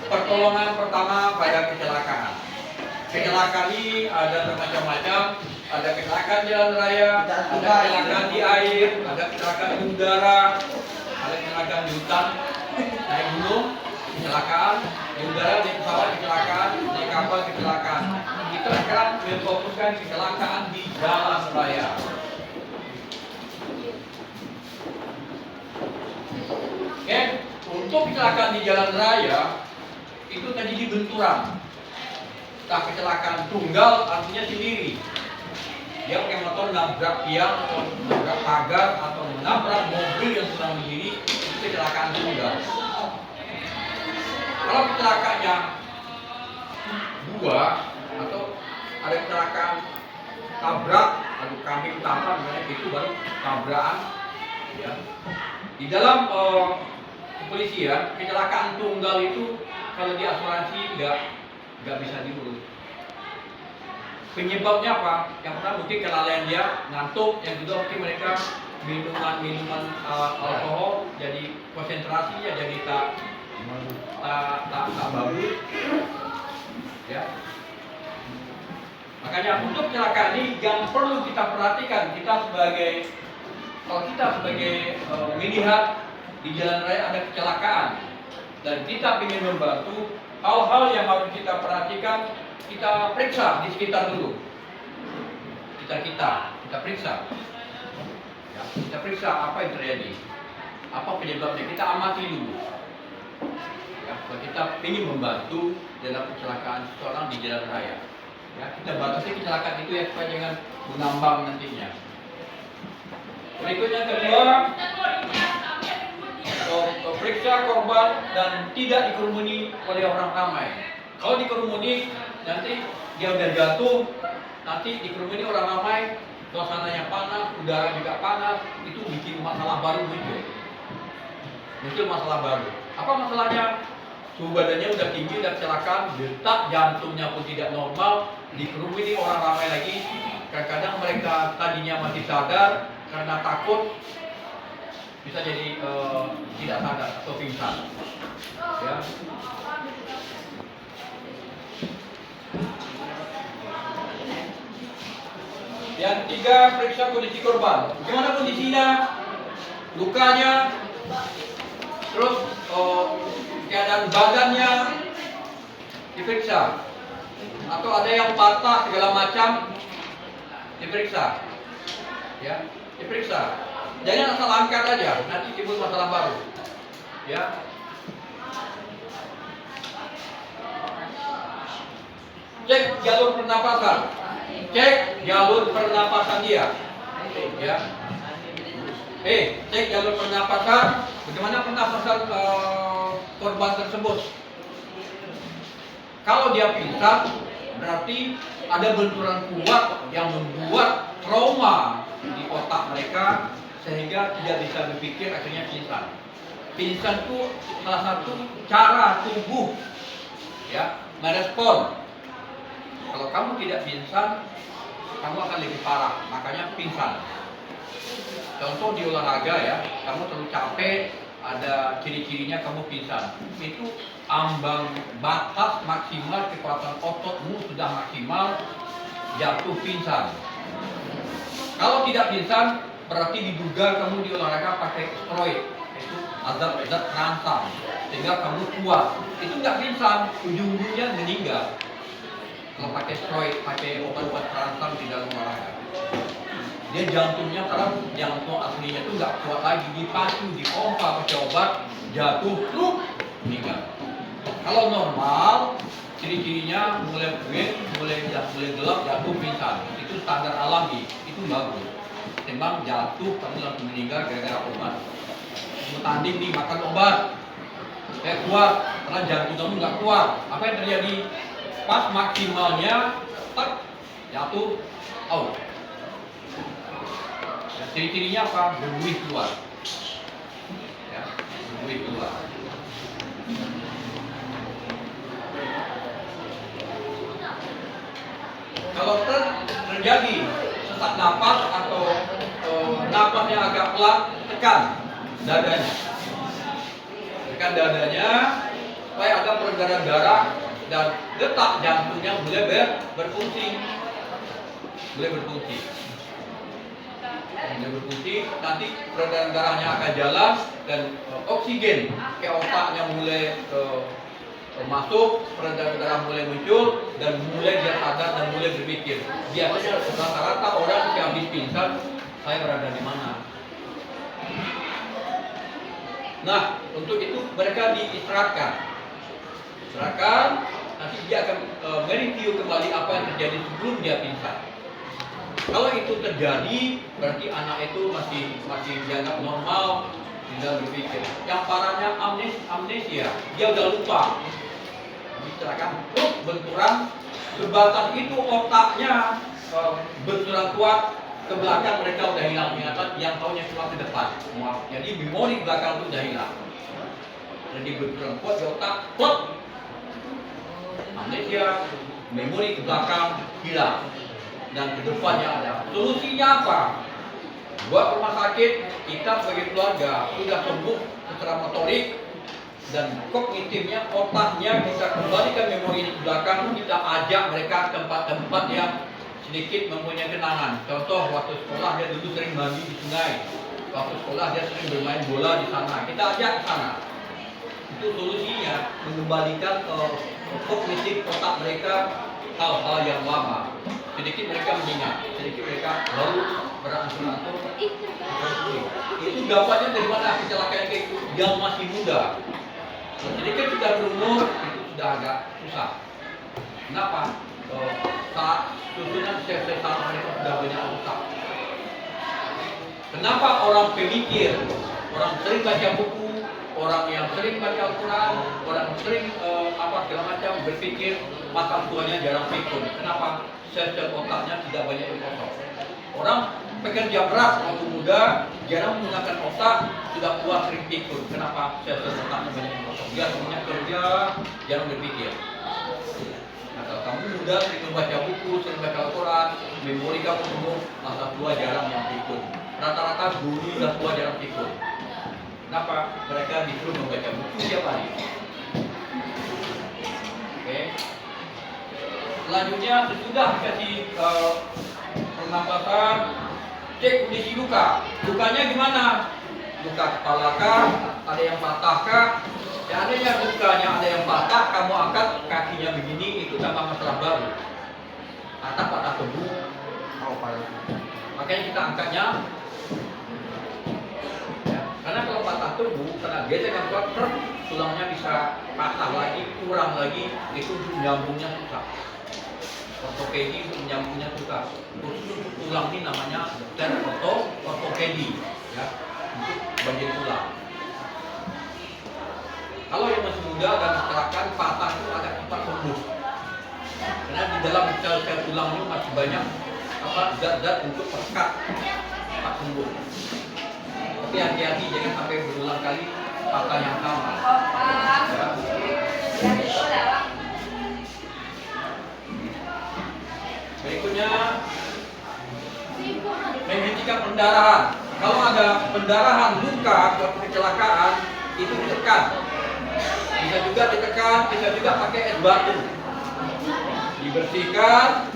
Pertolongan pertama pada kecelakaan. Kecelakaan ini ada bermacam-macam. Ada kecelakaan jalan raya, ada kecelakaan di air, ada kecelakaan di udara, ada kecelakaan di hutan, naik gunung, kecelakaan di udara, di pesawat kecelakaan, di kapal kecelakaan. Kita sekarang memfokuskan kecelakaan di jalan raya. Oke, untuk kecelakaan di jalan raya itu terjadi benturan. Nah, kecelakaan tunggal artinya sendiri. Dia pakai motor nabrak tiang atau nabrak pagar atau menabrak mobil yang sedang berdiri, itu kecelakaan tunggal. Kalau kecelakaannya dua atau ada kecelakaan tabrak atau kambing tampar, itu baru tabrakan. Ya. Di dalam kepolisian, kecelakaan tunggal itu kalau di asuransi nggak bisa diurus. Penyebabnya apa? Yang pertama mungkin kelalaian dia, ngantuk. Yang kedua mungkin mereka minuman alkohol, jadi konsentrasinya jadi tak bagus. Ya. Makanya untuk kecelakaan ini yang perlu kita perhatikan, kalau kita sebagai melihat di jalan raya ada kecelakaan dan kita ingin membantu, hal-hal yang harus kita perhatikan, kita periksa di sekitar dulu. Kita periksa. Ya, kita periksa apa yang terjadi, apa penyebabnya, kita amati dulu. Ya, kalau kita ingin membantu dalam kecelakaan seseorang di jalan raya, ya, kita batasi kecelakaan itu ya supaya jangan mengambang nantinya. Berikutnya kedua, periksa korban dan tidak dikerumuni oleh orang ramai. Kalau dikerumuni, nanti dia udah jatuh, nanti dikerumuni orang ramai, suasananya panas, udara juga panas, itu bikin masalah baru muncul masalah baru. Apa masalahnya? Suhu badannya udah tinggi, udah kecelakaan, detak jantungnya pun tidak normal, dikerumuni orang ramai lagi. Kadang-kadang mereka tadinya masih sadar, karena takut bisa jadi tidak sadar atau pingsan. Ya. Yang tiga, periksa kondisi korban. Bagaimana kondisinya, lukanya, terus keadaan badannya diperiksa. Atau ada yang patah segala macam, diperiksa. Ya, diperiksa. Jangan asal angkat aja, nanti timbul masalah baru. Ya. Cek jalur pernapasan. Cek jalur pernapasan dia. Ya. Cek jalur pernapasan. Bagaimana pernapasan korban tersebut? Kalau dia pingsan, berarti ada benturan kuat yang membuat trauma di otak mereka sehingga tidak bisa berpikir, akhirnya pingsan. Pingsan itu salah satu cara tubuh ya merespon. Kalau kamu tidak pingsan, kamu akan lebih parah, makanya pingsan. Contoh di olahraga ya, kamu terlalu capek, ada ciri-cirinya kamu pingsan. Itu ambang batas maksimal kekuatan ototmu sudah maksimal, jatuh pingsan. Kalau tidak pingsan, berarti diduga kamu di olahraga pakai steroid, itu zat terangsang, sehingga kamu kuat. Itu nggak pingsan, ujung-ujungnya meninggal. Kalau pakai steroid, pakai obat-obat terangsang di dalam olahraga, dia jantungnya karena jantung aslinya itu nggak kuat lagi, dipacu, dipompa pakai obat, jatuh, meninggal. Kalau normal, ciri-cirinya mulai gelap, jatuh, pingsan. Itu standar alami, itu bagus. Timbang jatuh, kamu langsung meninggal gara-gara obat. Kamu tanding nih, makan obat, kayak kuat, karena jantung kamu nggak kuat. Apa yang terjadi? Pas maksimalnya, jatuh, out. Ya, ciri-cirinya apa? Berbuih keluar. Ya, berbuih keluar. Kalau terjadi sesak napas atau napasnya agak pelan, tekan dadanya. tekan dadanya supaya ada peredaran darah dan detak jantungnya mulai berfungsi. Mulai berfungsi. Nanti peredaran darahnya akan jalan dan oksigen ke otaknya mulai masuk, peredaran darah mulai muncul dan mulai dia sadar dan mulai berpikir. Biasanya rata-rata orang yang habis pingsan, saya berada di mana? Nah, untuk itu mereka diistirahatkan. Nanti dia akan mereview kembali apa yang terjadi sebelum dia pingsan. Kalau itu terjadi, berarti anak itu masih dianggap normal, tidak berpikir. Yang parahnya amnesia, dia udah lupa. Dicerakan, benturan, sebatas itu otaknya benturan kuat ke belakang, mereka udah hilang ingatan, yang tahunya cuma ke depan. Jadi memori belakang itu udah hilang. Jadi benturan kuat di otak, amnesia, memori ke belakang hilang. Dan ke depannya ada. Solusinya apa? Buat rumah sakit, kita sebagai keluarga sudah sembuh secara motorik dan kognitifnya, otaknya kita kembalikan memori ke belakang, kita ajak mereka ke tempat-tempat yang sedikit mempunyai kenangan. Contoh, waktu sekolah dia dulu sering mandi di sungai. Waktu sekolah dia sering bermain bola di sana. Kita ajak ke sana. Itu solusinya, mengembalikan kognitif otak mereka hal-hal yang lama. Sedikit mereka mengingat, sedikit mereka lalu beransur-ansur. Itu dapatnya dari mana kecelakaan kayak itu? Yang masih muda. Sedikit sudah berumur, itu sudah agak susah. Kenapa? Saat susunan sel-sel saraf mereka sudah banyak rusak. Kenapa orang pemikir, orang sering baca buku, orang yang sering baca Al-Quran, orang sering segala macam berpikir, masa tuanya jarang pikun. Kenapa? Sel-sel otaknya tidak banyak yang kosong. Orang pekerja keras waktu muda, jarang menggunakan otak, sudah tua sering pikun. Kenapa? Sel-sel otaknya banyak yang kosong. Dia semuanya kerja, jarang berpikir. Nah, kalau kamu muda, sering membaca buku, sering baca Al-Quran, memori kamu penuh, masa tua jarang yang pikun. Rata-rata guru sudah tua jarang pikun. Kenapa? Mereka disuruh membaca buku tiap hari. Oke. Selanjutnya sesudah dikasih pernapasan, cek kondisi luka. Lukanya gimana? Luka kepala kah? Ada yang patah kah? Ya, ada yang lukanya ada yang patah, kamu angkat kakinya begini, itu tambah masalah baru. Atau patah tebu. Makanya kita angkatnya. Ya, karena kalau patah tebu, karena gesek yang kuat, tulangnya bisa patah lagi, kurang lagi, itu nyambungnya susah. Ortopedi untuk menyambungnya susah. Khusus untuk tulang ini namanya ortopedi, ya, untuk bagian tulang. Kalau yang masih muda dan kecelakaan, patah itu agak cepat sembuh. Karena di dalam sel-sel tulang itu masih banyak zat-zat untuk perekat, cepat sembuh. Tapi hati-hati jangan sampai berulang kali patah yang sama. Ya. Berikutnya menghentikan pendarahan. Kalau ada pendarahan luka waktu kecelakaan, itu ditekan. Bisa juga ditekan, bisa juga pakai es batu. Dibersihkan,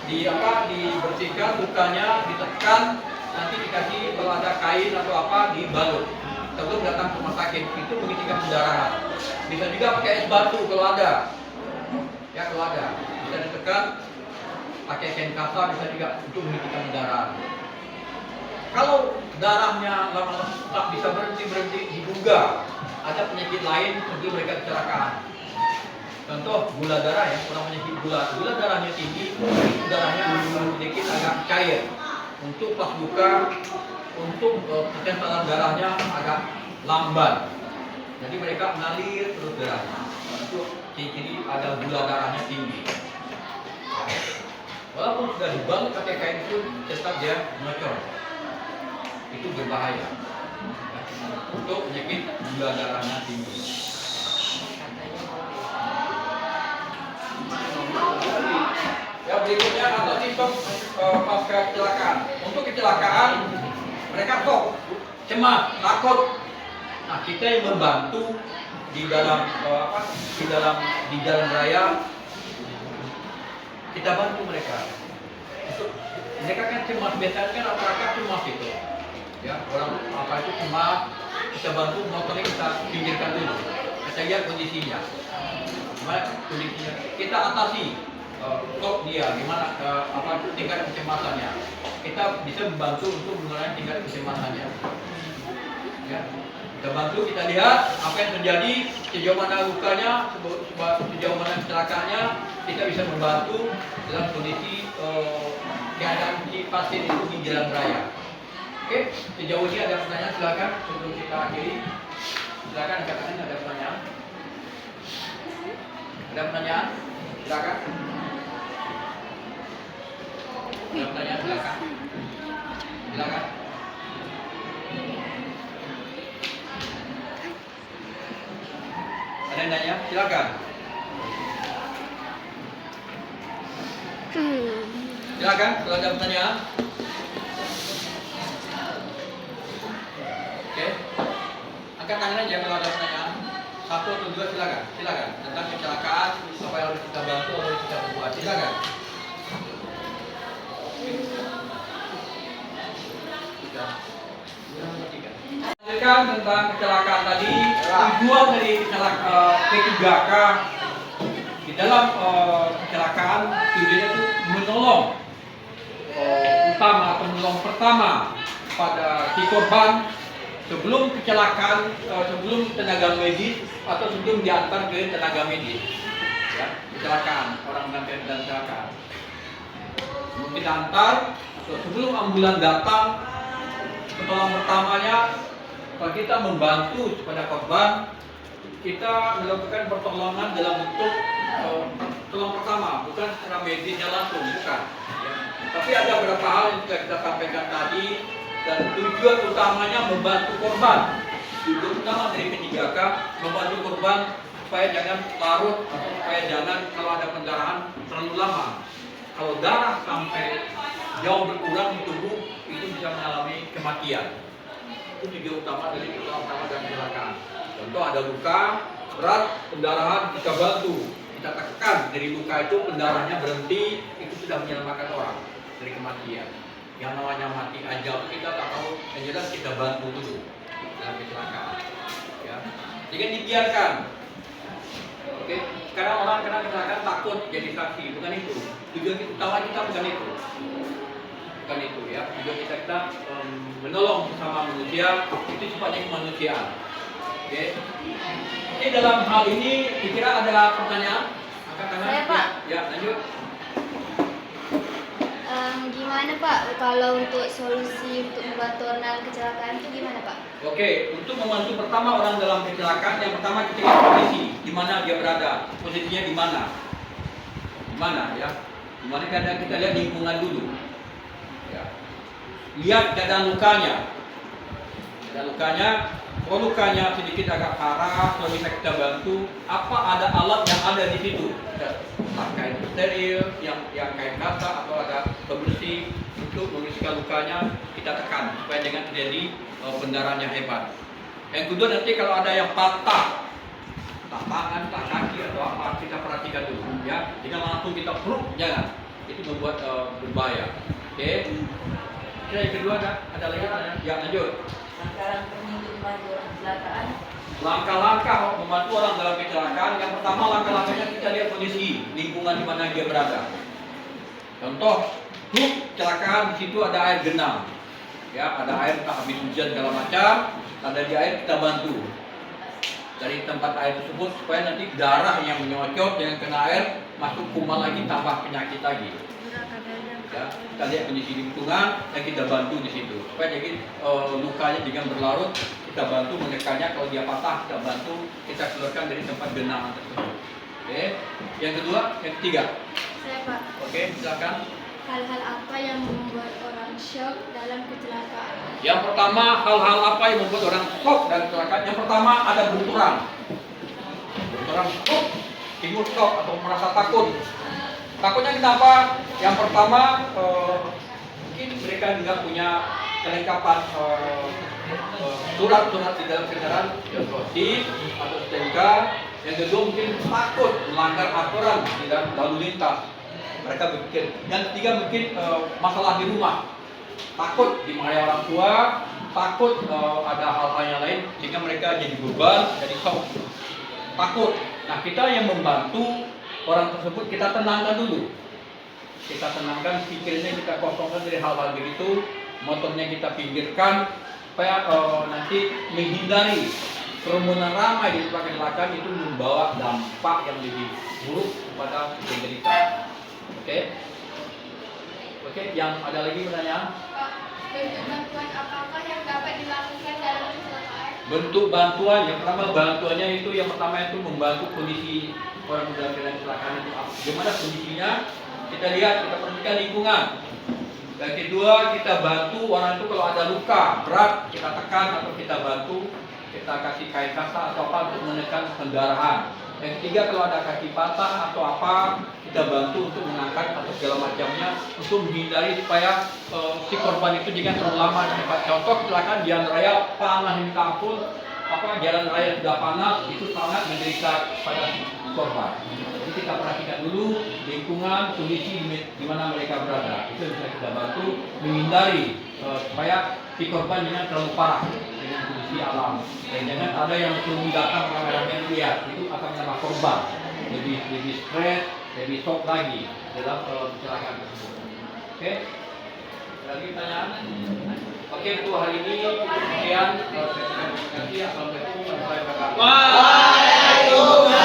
dibersihkan lukanya, ditekan, nanti dikasih kalau ada kain atau apa dibalut. Sebelum datang ke rumah sakit, itu menghentikan pendarahan. Bisa juga pakai es batu kalau ada. Ya, kalau ada. Bisa ditekan, pakai kain kasa bisa juga untuk menghentikan pendarahan. Kalau darahnya lama-lama tak bisa berhenti, diduga ada penyakit lain sebelum mereka kecelakaan. Contoh gula darah ya, orang penyakit gula darahnya tinggi, darahnya sedikit agak cair. Untuk pas buka, untuk percetakan darahnya agak lamban. Jadi mereka mengalir terus darahnya. Itu ciri-ciri ada gula darahnya tinggi. Walaupun sudah dibalut pakai kain pun tetap dia ngecor. Itu berbahaya. Untuk penyakit gula darahnya tinggi. Ya, berikutnya atau simptom pasca kecelakaan. Untuk kecelakaan mereka shock, cemas, takut. Nah, kita yang membantu di dalam di jalan raya, kita bantu mereka. Mereka kan cemas, biasanya kan masyarakat cemas itu. Ya, orang apa itu cemas, kita bantu motornya kita pinggirkan dulu. Kita lihat kondisinya. Gimana kondisinya? Kita atasi stop dia, gimana tingkat kecemasannya. Kita bisa membantu untuk mengurangi tingkat kecemasannya. Ya. Kita bantu, kita lihat apa yang terjadi, sejauh mana lukanya, sejauh mana kecelakaannya, kita bisa membantu dalam kondisi keadaan si pasien itu di jalan raya. Oke, sejauh ini ada pertanyaan, silakan sebelum kita akhiri. Silakan katakan ada pertanyaan. Ada pertanyaan? Silakan. Ada pertanyaan, silakan. Silakan. Ada yang nanya? Silakan. Silakan kalau ada pertanyaan. Oke. Angkat tangan aja kalau ada pertanyaan. 1 atau 2 silakan. Silakan. Tentang kecelakaan, apa yang harus kita bantu, apa yang harus kita perbuat. Silakan. Lanjutkan tentang kecelakaan tadi. Tujuan dari P3K di dalam kecelakaan tujuannya itu menolong utama atau menolong pertama pada si korban sebelum kecelakaan, sebelum tenaga medis atau sebelum diantar ke tenaga medis. Ya, kecelakaan, orang mengalami kecelakaan. Sebelum kita antar, sebelum ambulan datang, pertolongan pertamanya kalau kita membantu kepada korban, kita melakukan pertolongan dalam bentuk pertolongan pertama, bukan secara medisnya langsung, bukan. Ya. Tapi ada beberapa hal yang sudah kita sampaikan tadi, dan tujuan utamanya membantu korban. Tujuan utama dari P3K membantu korban supaya jangan larut atau supaya jangan kalau ada pendarahan terlalu lama. Kalau darah sampai jauh berkurang di tubuh, itu bisa mengalami kematian. Itu tujuan utama dari pertolongan dan kecelakaan. Contoh ada luka berat, pendarahan, kita bantu, kita tekan dari luka itu pendarahannya berhenti, itu sudah menyelamatkan orang dari kematian. Yang namanya mati ajal kita tak tahu, yang jelas kita bantu dulu dalam kecelakaan. Ya, jangan dibiarkan. Oke, sekarang orang kena kecelakaan takut jadi saksi, bukan itu. Tujuan utama kita bukan itu. Bukan itu ya. Tujuan kita menolong sesama manusia, itu sifatnya kemanusiaan. Oke. Jadi dalam hal ini kira ada pertanyaan? Angkat tangan. Saya, Pak. Ya, lanjut. Gimana Pak kalau untuk solusi untuk membantu orang dalam kecelakaan itu gimana Pak? Oke, untuk membantu pertama orang dalam kecelakaan, yang pertama kita lihat posisi di mana dia berada, posisinya di mana, ya, di mana keadaan kita lihat lingkungan dulu, ya. Lihat keadaan lukanya, kalau lukanya sedikit agak parah, kalau bisa kita bantu, apa ada alat yang ada di situ, kain steril, yang kain kata atau ada pembersih untuk membersihkan lukanya, kita tekan supaya jangan terjadi pendarahan yang hebat. Yang kedua nanti kalau ada yang patah, tak tangan, tak kaki atau apa, kita perhatikan dulu, ya. Jangan langsung kita peluk, jangan. Itu membuat berbahaya. Oke. Yang kedua ada lagi pertanyaan? Ya, lanjut. Langkah-langkah membantu orang dalam kecelakaan. Yang pertama langkah-langkahnya kita lihat kondisi lingkungan di mana dia berada. Contoh, kecelakaan di situ ada air genang, ya, ada air tak habis hujan segala macam, ada di air kita bantu dari tempat air tersebut supaya nanti darah yang menyocot dengan kena air masuk kuman lagi tambah penyakit lagi. Ya, kita lihat kondisi lingkungan dan kita bantu di situ supaya jadi lukanya jangan berlarut, kita bantu menekannya, kalau dia patah kita bantu, kita keluarkan dari tempat genangan tersebut. Oke. Yang kedua, yang ketiga. Saya Pak. Oke, silakan. Hal-hal apa yang membuat orang shock dalam kecelakaan? Yang pertama, hal-hal apa yang membuat orang shock dalam kecelakaan? Yang pertama ada benturan, shock, timbul shock atau merasa takut. Takutnya kenapa? Yang pertama mungkin mereka juga punya kelengkapan surat-surat di dalam kendaraan, contoh SIM atau STNK. Yang kedua mungkin takut melanggar aturan di dalam lalu lintas, mereka berpikir. Yang ketiga mungkin masalah di rumah, takut dimarahi orang tua, takut ada hal-hal yang lain sehingga mereka jadi beban, jadi takut. Nah, kita yang membantu orang tersebut, kita tenangkan dulu. Kita tenangkan pikirnya, kita kosongkan dari hal-hal begitu, motornya kita pinggirkan supaya nanti menghindari kerumunan ramai di tempat kecelakaan itu membawa dampak yang lebih buruk kepada penderita. Oke, yang ada lagi pertanyaan? Bentuk bantuan apakah yang dapat dilakukan dalam kecelakaan? Bentuk bantuan, yang pertama bantuannya itu yang pertama itu membantu kondisi orang dalam keadaan kecelakaan itu apa? Gimana kondisinya? Kita lihat, kita perhatikan lingkungan. Yang kedua, kita bantu orang itu kalau ada luka berat, kita tekan atau kita bantu, kita kasih kain kasa atau apa untuk menekan pendarahan. Yang ketiga, kalau ada kaki patah atau apa, kita bantu untuk mengangkat atau segala macamnya untuk menghindari supaya si korban itu jangan terlalu lama di tempat. Contoh kecelakaan jalan raya panas minta ampun, jalan raya sudah panas, itu sangat menderita pada korban. Jadi kita perhatikan dulu lingkungan, kondisi di mana mereka berada. Itu bisa kita bantu menghindari supaya si korban jangan terlalu parah dengan kondisi alam. Dan jangan ada yang belum datang rame-rame lihat, itu akan menambah korban. Lebih stres, lebih shock lagi dalam kecelakaan tersebut. Oke? Lagi pertanyaan? Oke, untuk hari ini sekian. Terima kasih. Assalamualaikum warahmatullahi wabarakatuh.